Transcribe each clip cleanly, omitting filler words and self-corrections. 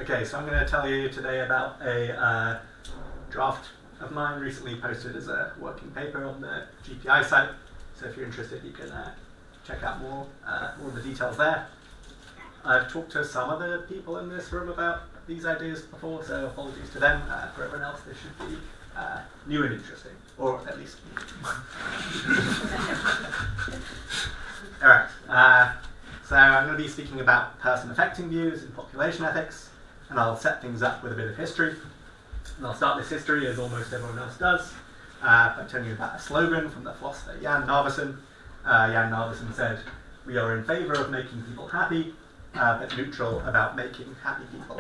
Okay, so I'm going to tell you today about a draft of mine recently posted as a working paper on the GPI site. So if you're interested, you can check out more of the details there. I've talked to some other people in this room about these ideas before, so apologies to them. For everyone else, this should be new and interesting, or at least All right. So I'm going to be speaking about person-affecting views in population ethics, and I'll set things up with a bit of history. And I'll start this history, as almost everyone else does, by telling you about a slogan from the philosopher Jan Narveson. Jan Narveson said, "We are in favour of making people happy, but neutral about making happy people."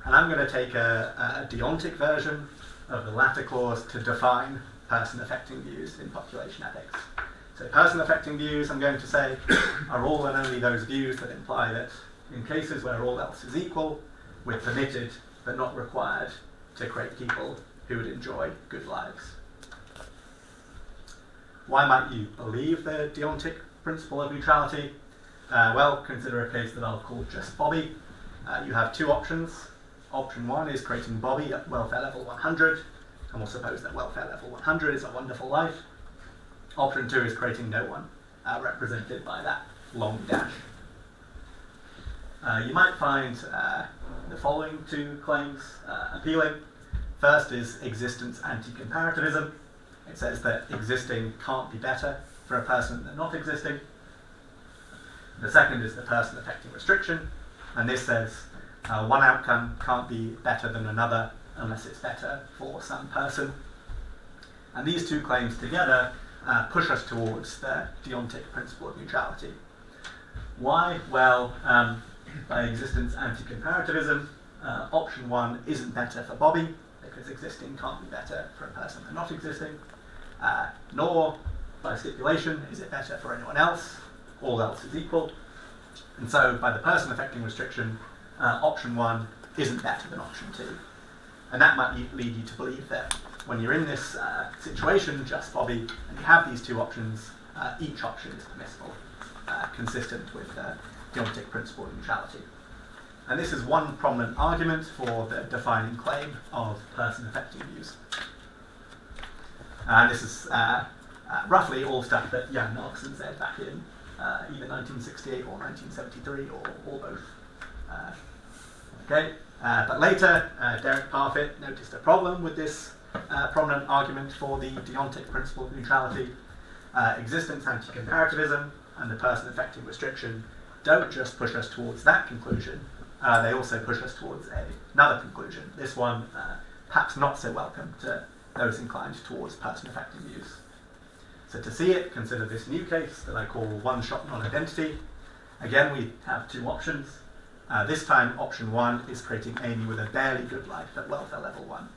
And I'm going to take a deontic version of the latter clause to define person-affecting views in population ethics. So person-affecting views, I'm going to say, are all and only those views that imply that in cases where all else is equal, we're permitted but not required to create people who would enjoy good lives. Why might you believe the deontic principle of neutrality? Well, consider a case that I'll call just Bobby. You have two options. Option one is creating Bobby at welfare level 100, and we'll suppose that welfare level 100 is a wonderful life. Option two is creating no one, represented by that long dash. You might find the following two claims appealing. First is existence anti-comparativism. It says that existing can't be better for a person than not existing. The second is the person-affecting restriction, and this says one outcome can't be better than another unless it's better for some person. And these two claims together push us towards the deontic principle of neutrality. Why? Well, by existence anti-comparativism, option one isn't better for Bobby, because existing can't be better for a person than not existing, nor by stipulation is it better for anyone else, all else is equal. And so by the person-affecting restriction, option one isn't better than option two. And that might lead you to believe that when you're in this situation, just Bobby, and you have these two options, each option is permissible, consistent with the deontic principle of neutrality. And this is one prominent argument for the defining claim of person-affecting views. And this is roughly all stuff that Jan Narveson said back in either 1968 or 1973, or both. But later, Derek Parfit noticed a problem with this prominent argument for the deontic principle of neutrality. Existence anti-comparativism and the person-affecting restriction don't just push us towards that conclusion, they also push us towards another conclusion, this one perhaps not so welcome to those inclined towards person-affecting views. So to see it, consider this new case that I call one-shot non-identity. Again, we have two options. This time, option one is creating Amy with a barely good life at welfare level 1.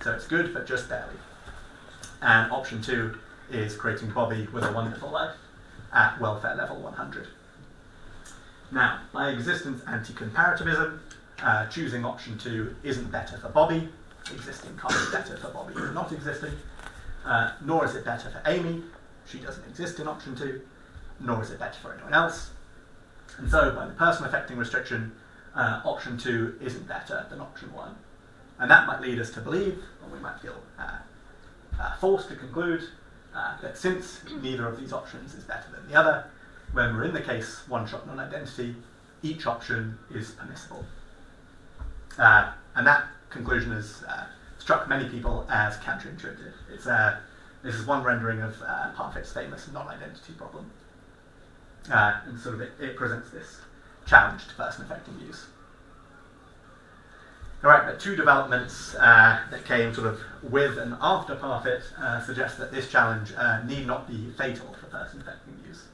So it's good, but just barely. And option two is creating Bobby with a wonderful life at welfare level 100. Now, by existence anti-comparativism, choosing option two isn't better for Bobby. Existing can't be better for Bobby than not existing. Nor is it better for Amy. She doesn't exist in option two. Nor is it better for anyone else. And so, by the person-affecting restriction, option two isn't better than option one. And that might lead us to believe, or we might feel forced to conclude, that since neither of these options is better than the other, when we're in the case one-shot non-identity, each option is permissible. And that conclusion has struck many people as counterintuitive. This is one rendering of Parfit's famous non-identity problem. And sort of it presents this challenge to person-affecting views. All right, but two developments that came sort of with and after Parfit suggest that this challenge need not be fatal for person-affecting views.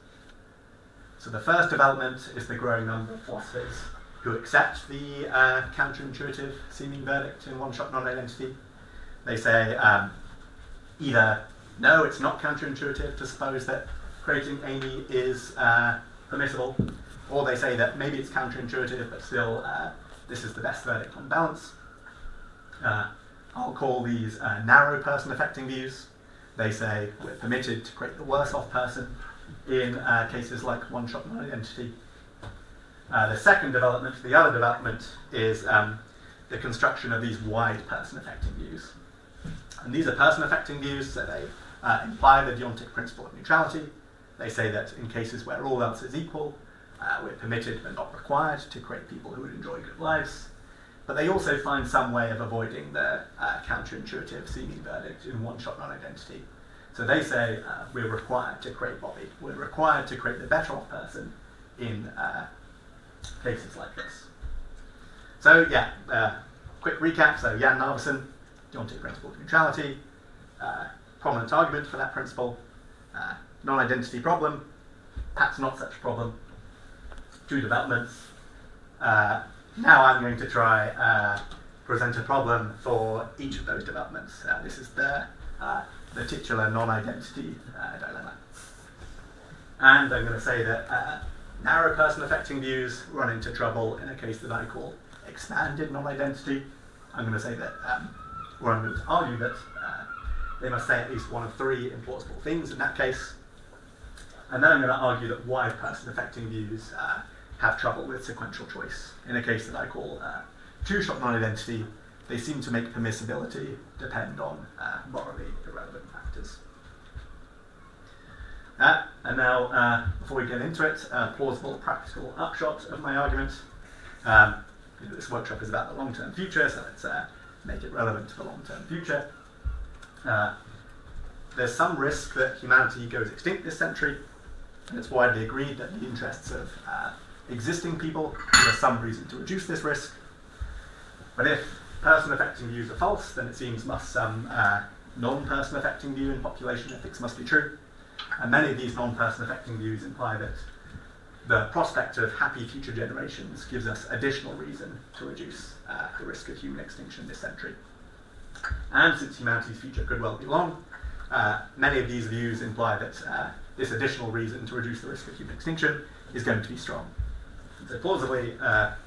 So the first development is the growing number of philosophers who accept the counterintuitive seeming verdict in one-shot non-identity. They say either, no, it's not counterintuitive to suppose that creating Amy is permissible, or they say that maybe it's counterintuitive, but still this is the best verdict on balance. I'll call these narrow person-affecting views. They say we're permitted to create the worse-off person in cases like one-shot non-identity. The second development, the other development, is the construction of these wide person-affecting views. And these are person-affecting views, so they imply the deontic principle of neutrality. They say that in cases where all else is equal, we're permitted but not required to create people who would enjoy good lives. But they also find some way of avoiding the counterintuitive seeming verdict in one-shot non-identity. So they say we're required to create Bobby. We're required to create the better off person in cases like this. So yeah, quick recap. So Jan Narveson, deontic principle of neutrality, prominent argument for that principle, non-identity problem, perhaps not such a problem, two developments. Now I'm going to try present a problem for each of those developments. This is the titular non-identity dilemma. And I'm going to say that narrow person-affecting views run into trouble in a case that I call expanded non-identity. I'm going to say that, or I'm going to argue that they must say at least one of three implausible things in that case. And then I'm going to argue that wide person-affecting views have trouble with sequential choice. In a case that I call two-shot non-identity, they seem to make permissibility depend on morally irrelevant factors. And now, before we get into it, plausible practical upshot of my argument. This workshop is about the long-term future, so let's make it relevant to the long-term future. There's some risk that humanity goes extinct this century, and it's widely agreed that in the interests of existing people, there's some reason to reduce this risk. But if person-affecting views are false, then it seems some non-person-affecting view in population ethics must be true. And many of these non-person-affecting views imply that the prospect of happy future generations gives us additional reason to reduce the risk of human extinction this century. And since humanity's future could well be long, many of these views imply that this additional reason to reduce the risk of human extinction is going to be strong. So plausibly,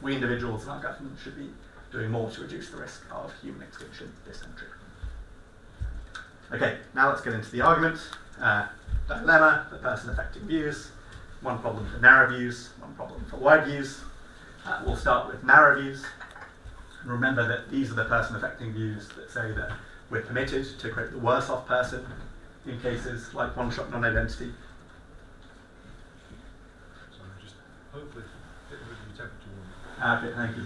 we individuals and our government should be doing more to reduce the risk of human extinction this century. Okay, now let's get into the argument. Dilemma for person-affecting views. One problem for narrow views, one problem for wide views. We'll start with narrow views. And remember that these are the person-affecting views that say that we're permitted to create the worse off person in cases like one-shot non-identity. So just hopefully get rid of the temperature warning. Okay, thank you.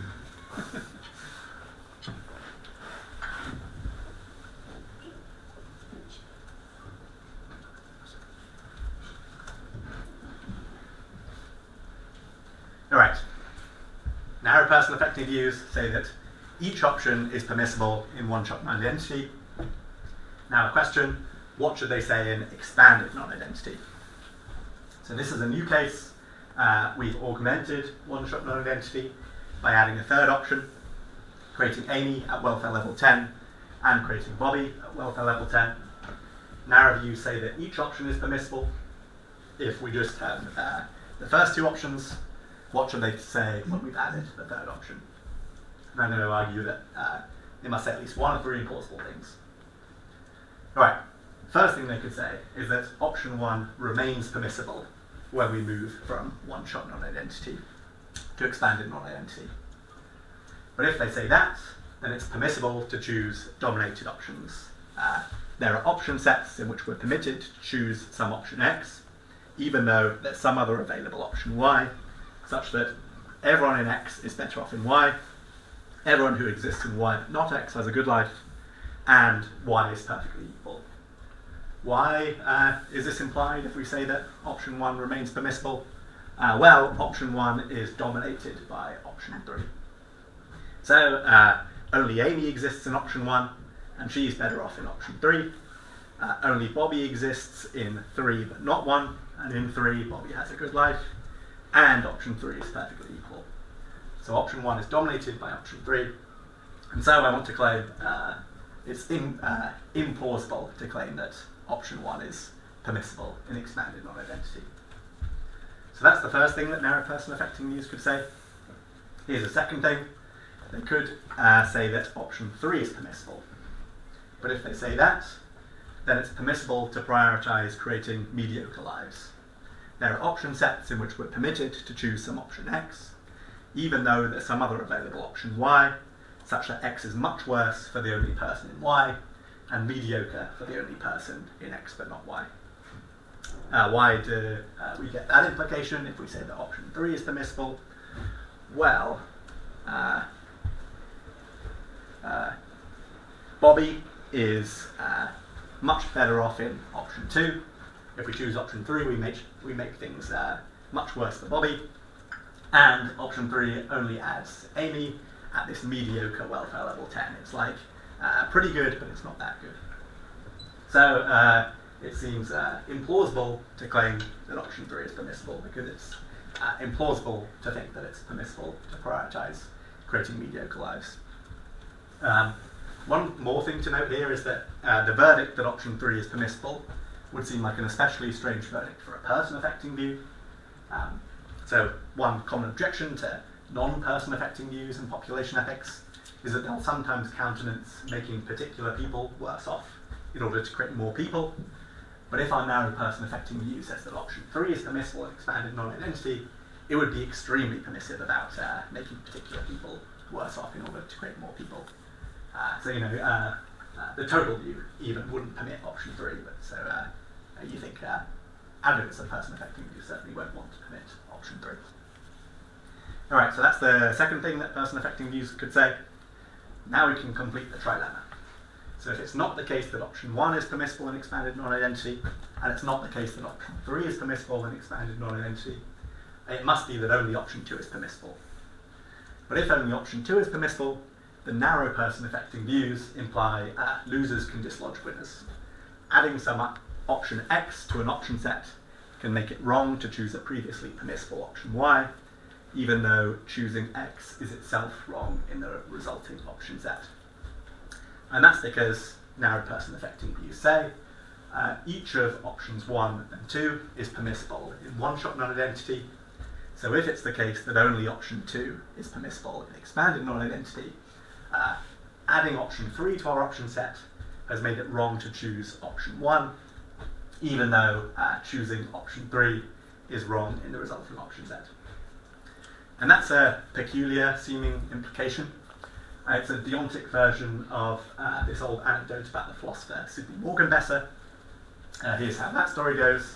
All right. Narrow person-affecting views say that each option is permissible in one-shot non-identity. Now a question, what should they say in expanded non-identity? So this is a new case. We've augmented one-shot non-identity by adding a third option, creating Amy at welfare level 10 and creating Bobby at welfare level 10. Narrow views say that each option is permissible. If we just have the first two options, what should they say when we've added the third option? And I'm going to argue that they must say at least one of three implausible things. All right, first thing they could say is that option one remains permissible when we move from one-shot non-identity to expanded non-identity. But if they say that, then it's permissible to choose dominated options. There are option sets in which we're permitted to choose some option X, even though there's some other available option Y, such that everyone in X is better off in Y, everyone who exists in Y but not X has a good life, and Y is perfectly equal. Why is this implied if we say that option 1 remains permissible? Well, option 1 is dominated by option 3. So only Amy exists in option 1, and she's better off in option 3. Only Bobby exists in 3 but not 1, and in 3 Bobby has a good life. And option 3 is perfectly equal. So option 1 is dominated by option 3. And so I want to claim it's implausible to claim that option 1 is permissible in expanded non-identity. So that's the first thing that narrow person-affecting views could say. Here's a second thing. They could say that option 3 is permissible. But if they say that, then it's permissible to prioritize creating mediocre lives. There are option sets in which we're permitted to choose some option X, even though there's some other available option y, such that x is much worse for the only person in y, and mediocre for the only person in x but not y. Why do we get that implication if we say that option 3 is permissible? Well, Bobby is much better off in option 2. If we choose option 3, we make things much worse for Bobby. And option 3 only adds Amy at this mediocre welfare level 10. It's like pretty good, but it's not that good. So it seems implausible to claim that option 3 is permissible, because it's implausible to think that it's permissible to prioritize creating mediocre lives. One more thing to note here is that the verdict that option 3 is permissible would seem like an especially strange verdict for a person-affecting view. So one common objection to non-person-affecting views in population ethics is that they'll sometimes countenance making particular people worse off in order to create more people. But if our narrow person-affecting view says that option 3 is permissible in expanded non-identity, it would be extremely permissive about making particular people worse off in order to create more people. So the total view even wouldn't permit option 3, but so you think advocates of person-affecting views certainly won't want to permit option 3. Alright, so that's the second thing that person-affecting views could say. Now we can complete the trilemma. So if it's not the case that option 1 is permissible in expanded non-identity, and it's not the case that option 3 is permissible in expanded non-identity, it must be that only option 2 is permissible. But if only option 2 is permissible, the narrow person-affecting views imply losers can dislodge winners. Adding some option X to an option set can make it wrong to choose a previously permissible option Y, even though choosing X is itself wrong in the resulting option set. And that's because narrow person-affecting views say each of options 1 and 2 is permissible in one-shot non-identity. So if it's the case that only option 2 is permissible in expanded non-identity, adding option 3 to our option set has made it wrong to choose option 1, even though choosing option 3 is wrong in the resulting option set. And that's a peculiar seeming implication. It's a deontic version of this old anecdote about the philosopher Sidney Morgenbesser. Here's how that story goes.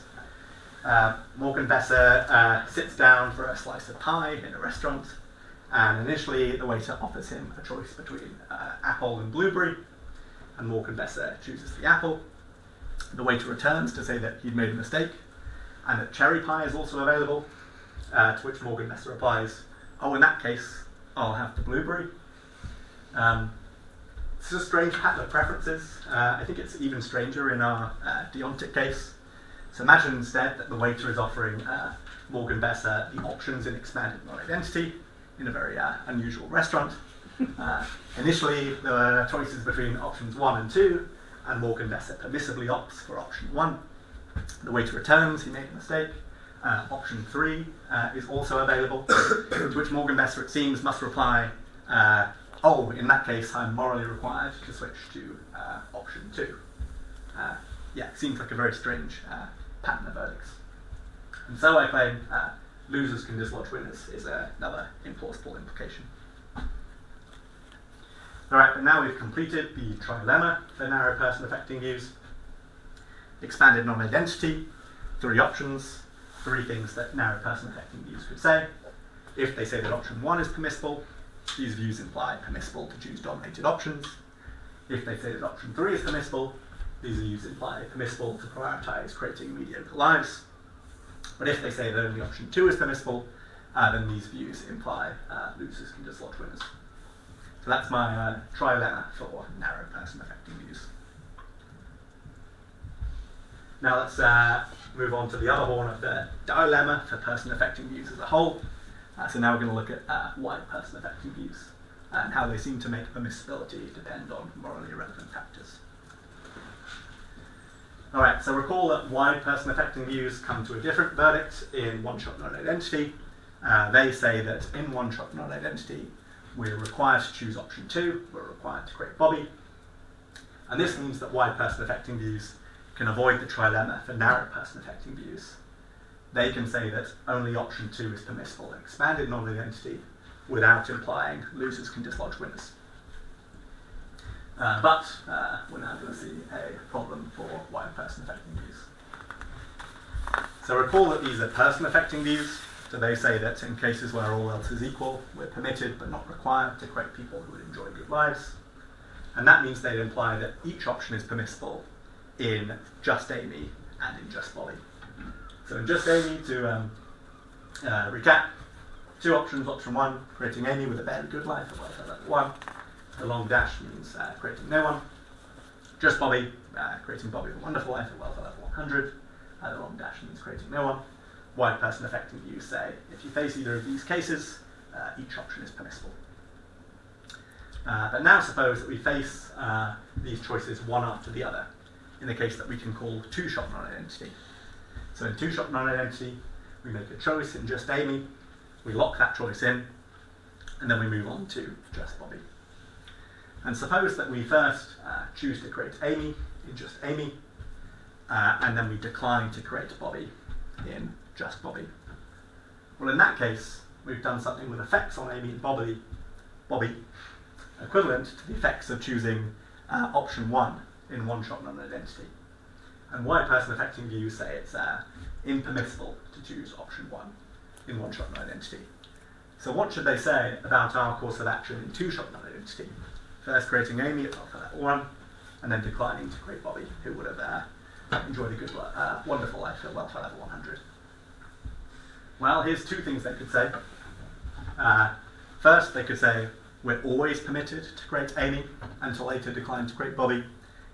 Morgenbesser sits down for a slice of pie in a restaurant, and initially the waiter offers him a choice between apple and blueberry, and Morgenbesser chooses the apple. The waiter returns to say that he'd made a mistake, and that cherry pie is also available, to which Morgenbesser replies, "Oh, in that case, I'll have the blueberry." This is a strange pattern of preferences. I think it's even stranger in our deontic case. So imagine instead that the waiter is offering Morgenbesser the options in expanded non-identity in a very unusual restaurant. Initially, there were choices between options 1 and 2, and Morgenbesser permissibly opts for option 1. The waiter returns, he made a mistake. Option 3 is also available, to which Morgenbesser, it seems, must reply, "Oh, in that case, I'm morally required to switch to option 2. Yeah, it seems like a very strange pattern of verdicts. And so I claim losers can dislodge winners is another implausible implication. Alright, but now we've completed the trilemma for narrow person-affecting views. Expanded non-identity, 3 options, 3 things that narrow person-affecting views could say. If they say that option 1 is permissible, these views imply permissible to choose dominated options. If they say that option 3 is permissible, these views imply permissible to prioritize creating mediocre lives. But if they say that only option 2 is permissible, then these views imply losers can dislodge winners. So that's my trilemma for narrow person-affecting views. Now let's move on to the other horn of the dilemma for person-affecting views as a whole. So now we're going to look at wide person-affecting views and how they seem to make permissibility depend on morally irrelevant factors. Alright, so recall that wide person-affecting views come to a different verdict in one-shot non-identity. They say that in one-shot non-identity, we're required to choose option 2, we're required to create Bobby. And this means that wide person-affecting views can avoid the trilemma for narrow person-affecting views. They can say that only option 2 is permissible in expanded non-identity, without implying losers can dislodge winners. But we're now going to see a problem for wide person-affecting views. So recall that these are person-affecting views. So they say that in cases where all else is equal, we're permitted but not required to create people who would enjoy good lives. And that means they imply that each option is permissible in just Amy and in just Bobby. So in just Amy, to recap, two options. Option 1, creating Amy with a barely good life at welfare level 1. The long dash means creating no one. Just Bobby, creating Bobby with a wonderful life at welfare level 100. The long dash means creating no one. Wide person affecting views say if you face either of these cases, each option is permissible. But now suppose that we face these choices one after the other, in the case that we can call two-shot non-identity. So in two-shot non-identity, we make a choice in just Amy, we lock that choice in, and then we move on to just Bobby. And suppose that we first choose to create Amy in just Amy, and then we decline to create Bobby in just Bobby. Well, in that case, we've done something with effects on Amy and Bobby equivalent to the effects of choosing option 1 in one-shot non-identity. And wide person affecting views say it's impermissible to choose option 1 in one-shot non-identity. So what should they say about our course of action in two-shot non-identity? First creating Amy at welfare level 1, and then declining to create Bobby, who would have enjoyed a good, wonderful life at welfare level 100. Well, here's two things they could say. First, they could say, we're always permitted to create Amy, and to later decline to create Bobby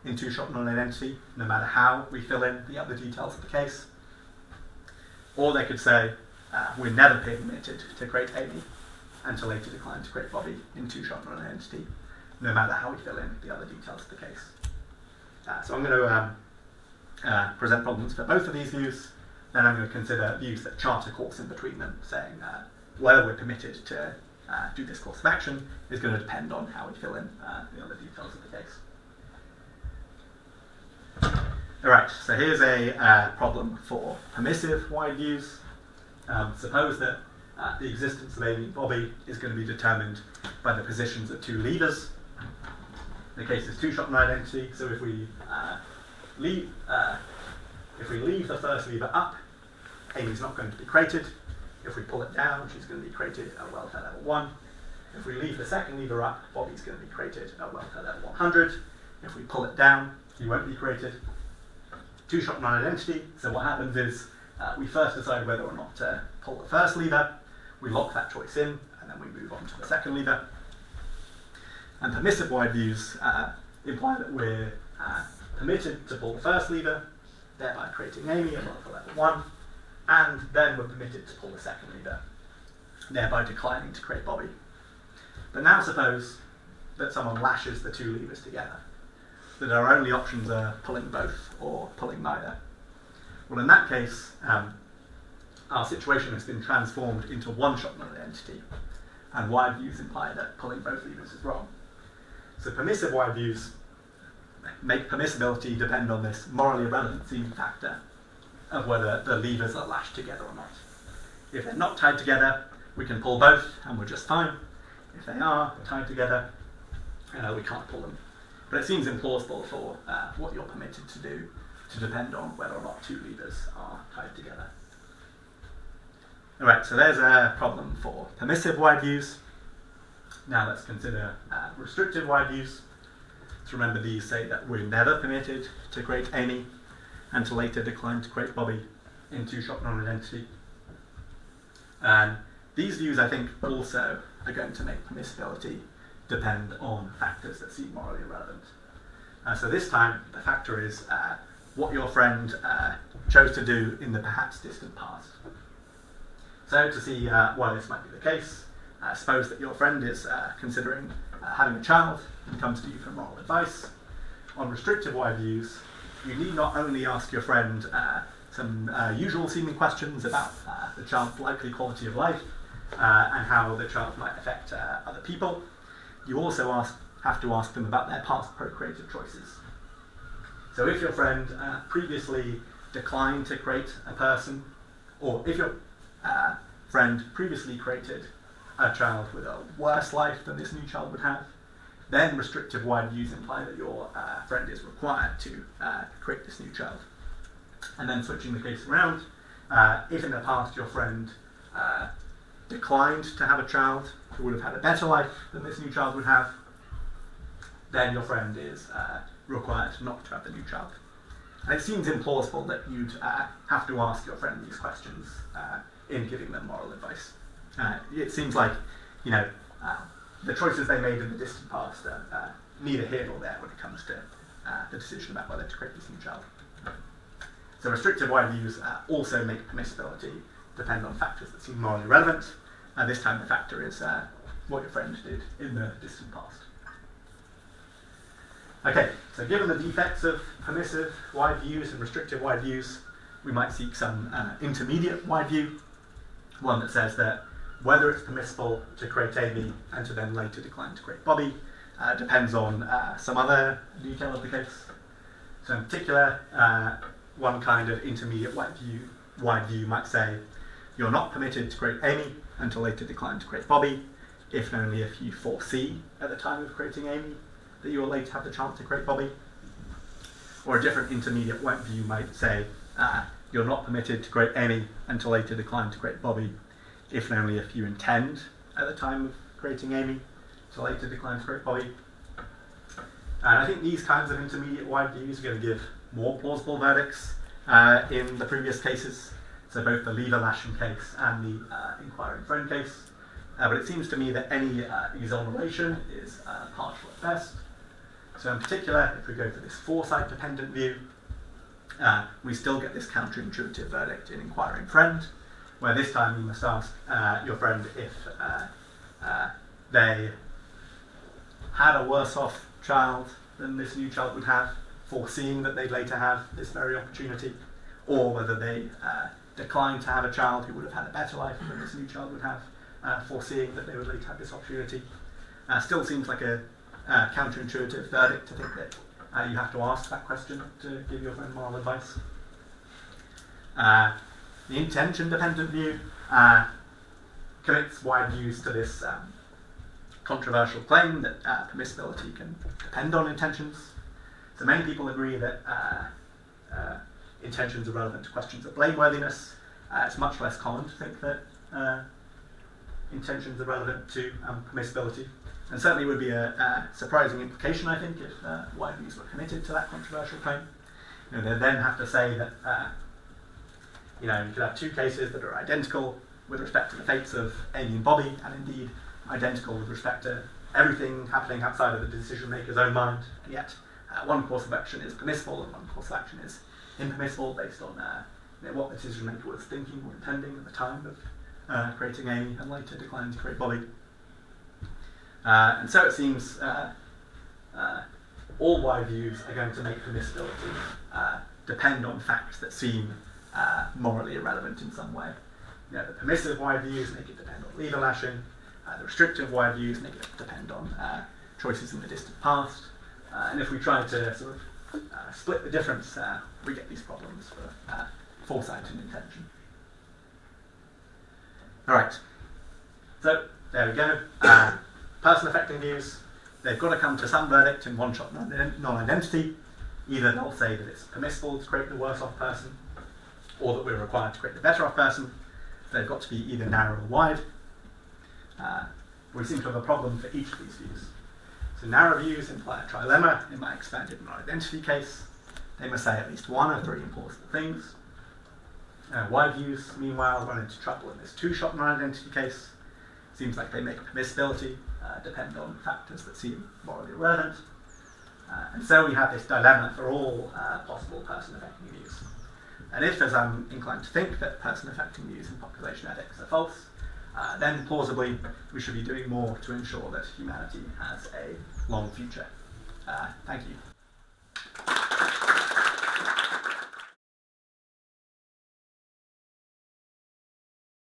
in two-shot non-identity, no matter how we fill in the other details of the case. Or they could say, we're never permitted to create Amy, and to later decline to create Bobby in two-shot non-identity, no matter how we fill in the other details of the case. So I'm going to present problems for both of these views, then I'm going to consider views that chart a course in between them, saying whether we're permitted to do this course of action is going to depend on how we fill in the other details of the case. Alright, so here's a problem for permissive wide views. Suppose that the existence of Amy and Bobby is going to be determined by the positions of two levers. The case is two-shot non-identity, so if we leave the first lever up, Amy's not going to be created. If we pull it down, she's going to be created at welfare level 1. If we leave the second lever up, Bobby's going to be created at welfare level 100. If we pull it down, he won't be created. Two-shot non-identity, so what happens is we first decide whether or not to pull the first lever, we lock that choice in, and then we move on to the second lever. And permissive wide views imply that we're permitted to pull the first lever, thereby creating Amy at welfare level 1, and then we're permitted to pull the second lever, thereby declining to create Bobby. But now suppose that someone lashes the two levers together, that our only options are pulling both or pulling neither. Well, in that case, our situation has been transformed into one-shot non-identity, and wide views imply that pulling both levers is wrong. So permissive wide views make permissibility depend on this morally irrelevancy factor of whether the levers are lashed together or not. If they're not tied together, we can pull both and we're just fine. If they are tied together, we can't pull them. But it seems implausible for what you're permitted to do to depend on whether or not two levers are tied together. Alright, so there's a problem for permissive wide views. Now let's consider restrictive wide views. So remember, these say that we're never permitted to create Amy, and to later decline to create Bobby in two-shot non-identity. And these views, I think, also are going to make permissibility depend on factors that seem morally irrelevant. So this time, the factor is what your friend chose to do in the perhaps distant past. So to see why this might be the case, suppose that your friend is considering having a child and comes to you for moral advice. On restrictive wide views, you need not only ask your friend some usual seeming questions about the child's likely quality of life and how the child might affect other people, you also have to ask them about their past procreative choices. So if your friend previously declined to create a person, or if your friend previously created a child with a worse life than this new child would have, then restrictive wide views imply that your friend is required to create this new child. And then switching the case around, if in the past your friend declined to have a child who would have had a better life than this new child would have, then your friend is required not to have the new child. And it seems implausible that you'd have to ask your friend these questions in giving them moral advice. It seems like, the choices they made in the distant past are neither here nor there when it comes to the decision about whether to create this new child. So restrictive wide views also make permissibility depend on factors that seem morally relevant. This time the factor is what your friend did in the distant past. Okay, so given the defects of permissive wide views and restrictive wide views, we might seek some intermediate wide view, one that says that whether it's permissible to create Amy and to then later decline to create Bobby depends on some other detail of the case. So in particular, one kind of intermediate wide view might say you're not permitted to create Amy and to later decline to create Bobby, if and only if you foresee at the time of creating Amy that you will later have the chance to create Bobby. Or a different intermediate wide view might say you're not permitted to create Amy and to later decline to create Bobby, if and only if you intend at the time of creating Amy to later decline to create Bobby. And I think these kinds of intermediate wide views are going to give more plausible verdicts in the previous cases, so both the lever lashing case and the inquiring friend case. But it seems to me that any exoneration is partial at best. So in particular, if we go for this foresight-dependent view, we still get this counterintuitive verdict in inquiring friend, where this time you must ask your friend if they had a worse off child than this new child would have, foreseeing that they'd later have this very opportunity, or whether they declined to have a child who would have had a better life than this new child would have, foreseeing that they would later have this opportunity. Still seems like a counterintuitive verdict to think that you have to ask that question to give your friend moral advice. The intention-dependent view commits wide views to this controversial claim that permissibility can depend on intentions. So many people agree that intentions are relevant to questions of blameworthiness. It's much less common to think that intentions are relevant to permissibility. And certainly would be a surprising implication, I think, if wide views were committed to that controversial claim. They then have to say that you could have two cases that are identical with respect to the fates of Amy and Bobby, and indeed identical with respect to everything happening outside of the decision maker's own mind, and yet one course of action is permissible and one course of action is impermissible based on what the decision maker was thinking or intending at the time of creating Amy and later declining to create Bobby. And so it seems all wide views are going to make permissibility depend on facts that seem morally irrelevant in some way. The permissive wide views make it depend on lever lashing. The restrictive wide views make it depend on choices in the distant past. And if we try to sort of split the difference, we get these problems for foresight and intention. All right. So there we go. Person affecting views, they've got to come to some verdict in one-shot non-identity. Either they'll say that it's permissible to create the worse off person, or that we're required to create the better off person. They've got to be either narrow or wide. We seem to have a problem for each of these views. So narrow views imply a trilemma in my expanded non-identity case. They must say at least one of three implausible things. Wide views, meanwhile, run into trouble in this two-shot non-identity case. Seems like they make permissibility depend on factors that seem morally irrelevant. And so we have this dilemma for all possible person-affecting views. And if, as I'm inclined to think, that person-affecting views in population ethics are false, then plausibly we should be doing more to ensure that humanity has a long future. Thank you.